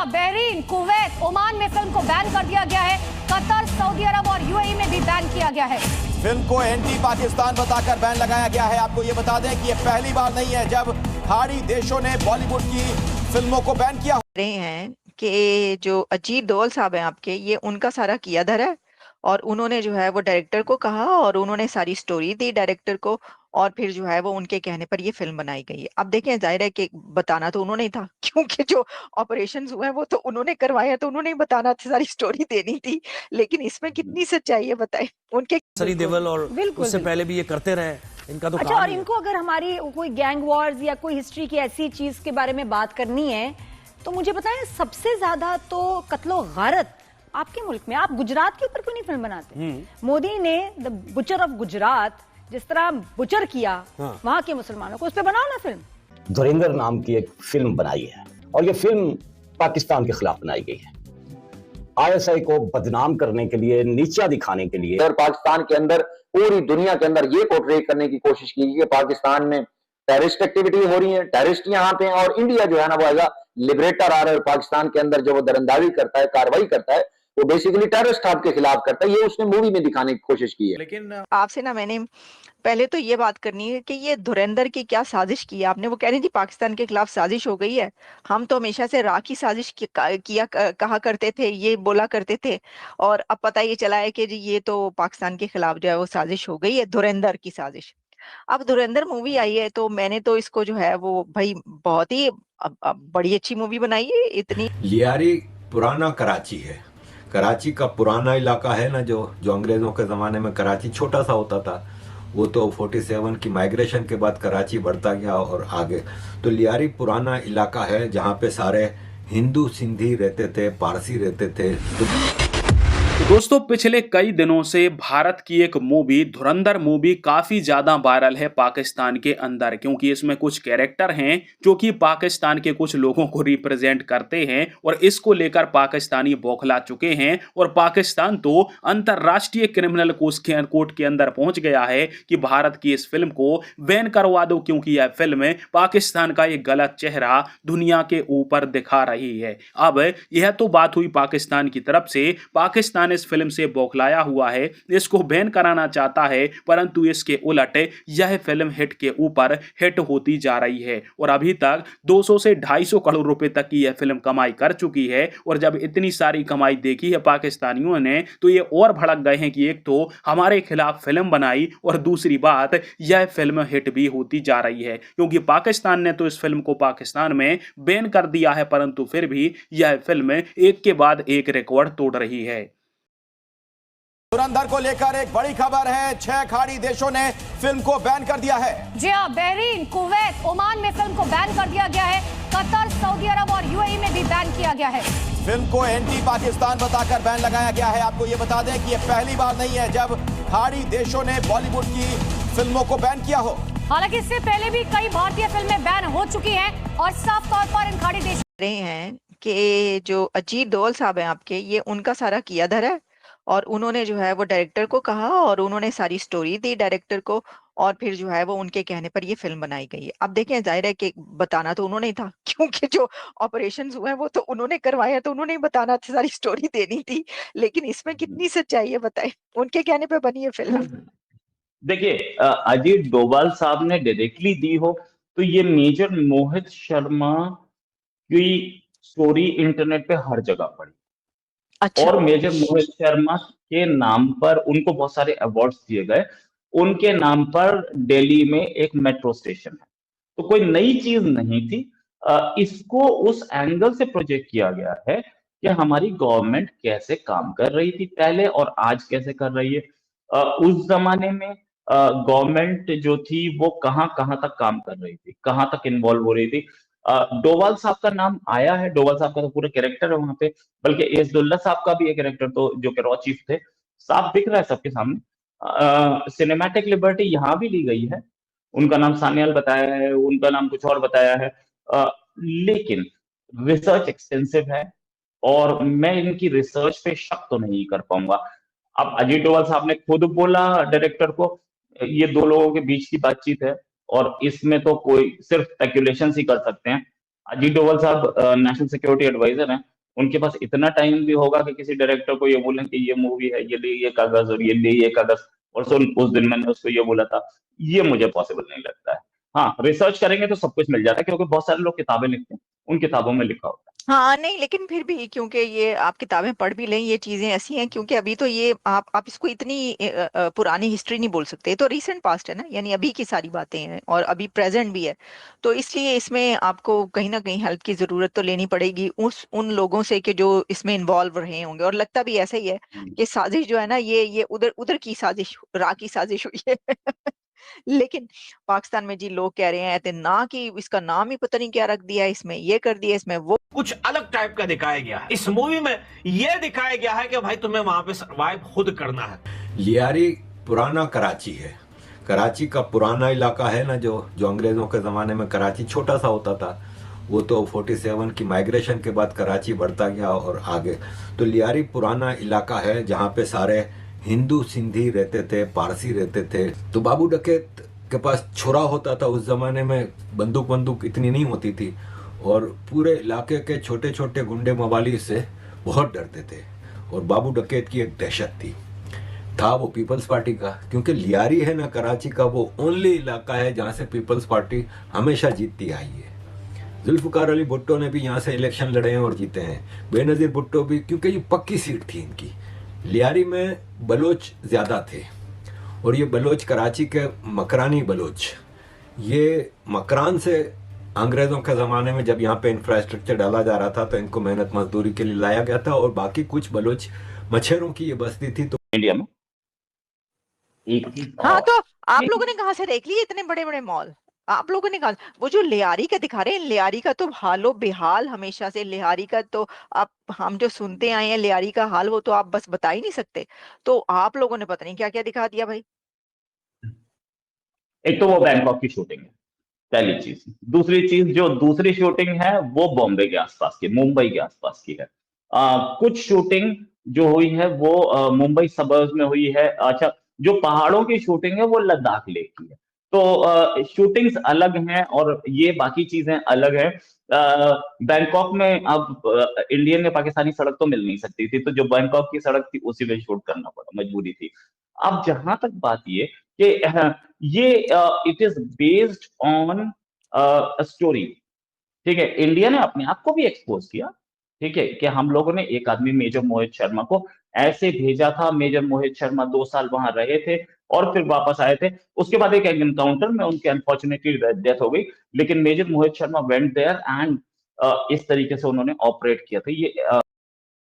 Bahrain, Kuwait, Oman में film को ban कर दिया गया है। कतर, सऊदी अरब और यूएई में भी बैन किया गया है। फिल्म को एंटी पाकिस्तान बताकर बैन लगाया गया है। आपको ये बता दें कि ये पहली बार नहीं है जब खाड़ी देशों ने बॉलीवुड की फिल्मों को बैन किया रहे हैं कि जो अजीत डोभाल साहब हैं आपके, ये उनका सारा किया धरा है और उन्होंने जो है वो डायरेक्टर को कहा और उन्होंने सारी स्टोरी दी डायरेक्टर को और फिर जो है वो उनके कहने पर ये फिल्म बनाई गई है। अब देखें, जाहिर है कि बताना तो उन्होंने ही था क्योंकि जो ऑपरेशंस हुए हैं वो तो उन्होंने करवाए हैं, तो उन्होंने ही बताना था, सारी स्टोरी देनी थी। लेकिन इसमें कितनी सच्चाई है बताएं उनके। सनी देओल और उससे पहले भी ये करते रहे, इनका तो अच्छा, और इनको अगर हमारी कोई गैंग वॉर्स या कोई हिस्ट्री की ऐसी चीज के बारे में बात करनी है तो मुझे बताएं, सबसे ज्यादा तो कत्लो गारत आपके मुल्क में, आप गुजरात के ऊपर क्यों नहीं फिल्म बनाते? मोदी ने द बुचर ऑफ गुजरात जिस तरह बुचर किया वहां के मुसलमानों को, उस पर बनाओ ना फिल्म। धुरंधर नाम की एक फिल्म बनाई है और ये फिल्म पाकिस्तान के खिलाफ बनाई गई है, आईएसआई को बदनाम करने के लिए, नीचा दिखाने के लिए। और पाकिस्तान के अंदर, पूरी दुनिया के अंदर ये पोर्ट्रे करने की कोशिश की कि पाकिस्तान में टेररिस्ट एक्टिविटी हो रही है, टेररिस्ट यहाँ पे हैं और इंडिया जो है ना वो एज अ लिबरेटर आ रहा है। और पाकिस्तान के अंदर जो वो दरअंदाजी करता है, कार्रवाई करता है, वो बेसिकली टेररिस्ट आपके खिलाफ करता है। ये उसने मूवी में दिखाने की कोशिश की है। लेकिन आपसे ना मैंने पहले तो ये बात करनी है कि ये धुरंधर की क्या साजिश की है आपने। वो कह रही थी पाकिस्तान के खिलाफ साजिश हो गई है। हम तो हमेशा से राह की साजिश कहा करते थे, ये बोला करते थे, और अब पता ये चला है कि जी ये तो पाकिस्तान के खिलाफ जो है वो साजिश हो गई है, धुरंधर की साजिश। अब धुरंधर मूवी आई है तो मैंने तो इसको जो है वो भाई बहुत ही बड़ी अच्छी मूवी बनाई है। इतनी लियारी पुराना कराची है, कराची का पुराना इलाका है ना, जो अंग्रेजों के ज़माने में कराची छोटा सा होता था, वो तो 47 की माइग्रेशन के बाद कराची बढ़ता गया और आगे। तो लियारी पुराना इलाका है जहाँ पे सारे हिंदू सिंधी रहते थे, पारसी रहते थे। दोस्तों, पिछले कई दिनों से भारत की एक मूवी धुरंधर मूवी काफी ज्यादा वायरल है पाकिस्तान के अंदर, क्योंकि इसमें कुछ कैरेक्टर हैं जो कि पाकिस्तान के कुछ लोगों को रिप्रेजेंट करते हैं और इसको लेकर पाकिस्तानी बौखला चुके हैं। और पाकिस्तान तो अंतरराष्ट्रीय क्रिमिनल कोर्ट के अंदर पहुंच गया है कि भारत की इस फिल्म को बैन करवा दो, क्योंकि यह फिल्म पाकिस्तान का एक गलत चेहरा दुनिया के ऊपर दिखा रही है। अब यह तो बात हुई पाकिस्तान की तरफ से, पाकिस्तान इस फिल्म से बौखलाया हुआ है, इसको बैन कराना चाहता है, परंतु इसके उलट यह फिल्म हिट के ऊपर हिट होती जा रही है और अभी तक 200 से 250 करोड़ रुपए तक की यह फिल्म कमाई कर चुकी है। और जब इतनी सारी कमाई देखी है पाकिस्तानियों ने तो ये और भड़क गए हैं कि एक तो हमारे खिलाफ फिल्म बनाई और दूसरी बात यह फिल्म हिट भी होती जा रही है, क्योंकि पाकिस्तान ने तो इस फिल्म को पाकिस्तान में बैन कर दिया है, परंतु फिर भी यह फिल्म एक के बाद एक रिकॉर्ड तोड़ रही है। धुरंधर को लेकर एक बड़ी खबर है, 6 खाड़ी देशों ने फिल्म को बैन कर दिया है। जी हाँ, बहरीन, कुवैत, ओमान में फिल्म को बैन कर दिया गया है। कतर, सऊदी अरब और यूएई में भी बैन किया गया है। फिल्म को एंटी पाकिस्तान बताकर बैन लगाया गया है। आपको ये बता दें कि ये पहली बार नहीं है जब खाड़ी देशों ने बॉलीवुड की फिल्मों को बैन किया हो। हालांकि इससे पहले भी कई भारतीय फिल्में बैन हो चुकी हैं और साफ तौर पर इन खाड़ी देशों रहे हैं कि जो अजीत डोभाल साहब हैं आपके, ये उनका सारा किया धरा है और उन्होंने जो है वो डायरेक्टर को कहा और उन्होंने सारी स्टोरी दी डायरेक्टर को और फिर जो है वो उनके कहने पर ये फिल्म बनाई गई है। अब देखें, जाहिर है कि बताना तो उन्होंने ही था क्योंकि जो ऑपरेशंस हुए हैं वो तो उन्होंने करवाए हैं, तो उन्होंने ही बताना था, सारी स्टोरी देनी थी। लेकिन इसमें कितनी सच्चाई है बताएं, उनके कहने पर बनी है फिल्म। देखिए, अजीत डोभाल साहब ने डायरेक्टली दी हो तो ये मेजर मोहित शर्मा की स्टोरी इंटरनेट पे हर जगह पड़ी। अच्छा। और मेजर मोहित शर्मा के नाम पर उनको बहुत सारे अवार्ड्स दिए गए। उनके नाम पर दिल्ली में एक मेट्रो स्टेशन है, तो कोई नई चीज नहीं थी। इसको उस एंगल से प्रोजेक्ट किया गया है कि हमारी गवर्नमेंट कैसे काम कर रही थी पहले और आज कैसे कर रही है। उस जमाने में गवर्नमेंट जो थी वो कहाँ कहाँ तक काम कर रही थी, कहाँ तक इन्वॉल्व हो रही थी। डोभाल साहब का नाम आया है, डोभाल साहब का तो पूरा कैरेक्टर है वहां पे, बल्कि एसदुल्ला साहब का भी एक कैरेक्टर तो जो कि रॉ चीफ थे, साफ दिख रहा है सबके सामने। सिनेमैटिक लिबर्टी यहाँ भी ली गई है, उनका नाम सान्याल बताया है, उनका नाम कुछ और बताया है, लेकिन रिसर्च एक्सटेंसिव है और मैं इनकी रिसर्च पे शक तो नहीं कर पाऊंगा। अब अजीत डोभाल साहब ने खुद बोला डायरेक्टर को, ये दो लोगों के बीच की बातचीत है और इसमें तो कोई सिर्फ स्पेक्यूलेशन ही कर सकते हैं। अजीत डोभाल साहब नेशनल सिक्योरिटी एडवाइजर हैं, उनके पास इतना टाइम भी होगा कि किसी डायरेक्टर को ये बोलें कि ये मूवी है, ये ले ये कागज और ये ले ये कागज, और सुन उस दिन मैंने उसको ये बोला था, ये मुझे पॉसिबल नहीं लगता है। हाँ, रिसर्च करेंगे तो सब कुछ मिल जाता है, क्योंकि बहुत सारे लोग किताबें लिखते हैं, उन किताबों में लिखा होता है। हाँ नहीं, लेकिन फिर भी क्योंकि ये आप किताबें पढ़ भी लें, ये चीजें ऐसी हैं, क्योंकि अभी तो ये आप इसको इतनी पुरानी हिस्ट्री नहीं बोल सकते, तो रिसेंट पास्ट है ना, यानी अभी की सारी बातें हैं और अभी प्रेजेंट भी है। तो इसलिए इसमें आपको कहीं ना कहीं हेल्प की जरूरत तो लेनी पड़ेगी उन लोगों से कि जो इसमें इन्वॉल्व रहे होंगे, और लगता भी ऐसा ही है कि साजिश जो है ना, ये उधर उधर की साजिश, रा की साजिश हुई है। लेकिन पाकिस्तान में जी लोग कह रहे हैं ना कि इसका नाम ही पता नहीं क्या रख दिया है, इसमें ये कर दिया, इसमें वो कुछ अलग टाइप का दिखाया गया है इस मूवी में। ये दिखाया गया है कि भाई तुम्हें वहां पे सरवाइव खुद करना है। लियारी पुराना कराची है। कराची का पुराना इलाका है ना, जो अंग्रेजों के ज़माने में कराची छोटा सा होता था, वो तो 47 की माइग्रेशन के बाद कराची बढ़ता गया और आगे। तो लियारी पुराना इलाका है जहाँ पे सारे हिंदू सिंधी रहते थे, पारसी रहते थे। तो बाबू डकैत के पास छुरा होता था उस ज़माने में, बंदूक इतनी नहीं होती थी, और पूरे इलाके के छोटे छोटे गुंडे मवाली से बहुत डरते थे। और बाबू डकैत की एक दहशत था वो पीपल्स पार्टी का, क्योंकि लियारी है ना कराची का वो ओनली इलाका है जहाँ से पीपल्स पार्टी हमेशा जीतती आई है। जुल्फकार अली भुट्टो ने भी यहाँ से इलेक्शन लड़े हैं और जीते हैं, बेनज़ीर भुट्टो भी, क्योंकि ये पक्की सीट थी इनकी। लियारी में बलोच ज़्यादा थे, और ये बलोच कराची के मकरानी बलोच, ये मकरान से अंग्रेज़ों के ज़माने में जब यहाँ पे इंफ्रास्ट्रक्चर डाला जा रहा था तो इनको मेहनत मजदूरी के लिए लाया गया था, और बाकी कुछ बलोच मच्छरों की ये बस्ती थी। तो इंडिया में एक ही हाँ, तो आप लोगों ने कहाँ से देख लिए इतने बड़े बड़े मॉल? आप लोगों ने कहा वो जो लियारी का दिखा रहे हैं, लियारी का तो हालो बेहाल हमेशा से, लियारी का तो आप हम जो सुनते आए हैं लियारी का हाल, वो तो आप बस बता ही नहीं सकते। तो आप लोगों ने पता नहीं क्या क्या दिखा दिया भाई। एक तो वो बैंकॉक की शूटिंग है, पहली चीज। दूसरी चीज, जो दूसरी शूटिंग है वो बॉम्बे के आसपास की, मुंबई के आसपास की है। कुछ शूटिंग जो हुई है वो मुंबई सबर्ब्स में हुई है। अच्छा, जो पहाड़ों की शूटिंग है वो लद्दाख लेक की है। तो शूटिंग्स अलग हैं और ये बाकी चीजें अलग हैं। बैंकॉक में अब इंडियन या पाकिस्तानी सड़क तो मिल नहीं सकती थी, तो जो बैंकॉक की सड़क थी उसी में शूट करना पड़ा, मजबूरी थी। अब जहां तक बात ये कि ये it is based on story, ठीक है। इंडिया ने अपने आप को भी एक्सपोज किया, ठीक है, कि हम लोगों ने एक आदमी मेजर मोहित शर्मा को ऐसे भेजा था। मेजर मोहित शर्मा 2 साल वहां रहे थे और फिर वापस आए थे। उसके बाद एक एनकाउंटर में उनकी अनफॉर्चुनेटली डेथ हो गई, लेकिन major Mohit Sharma went there and इस तरीके से उन्होंने ऑपरेट किया था। ये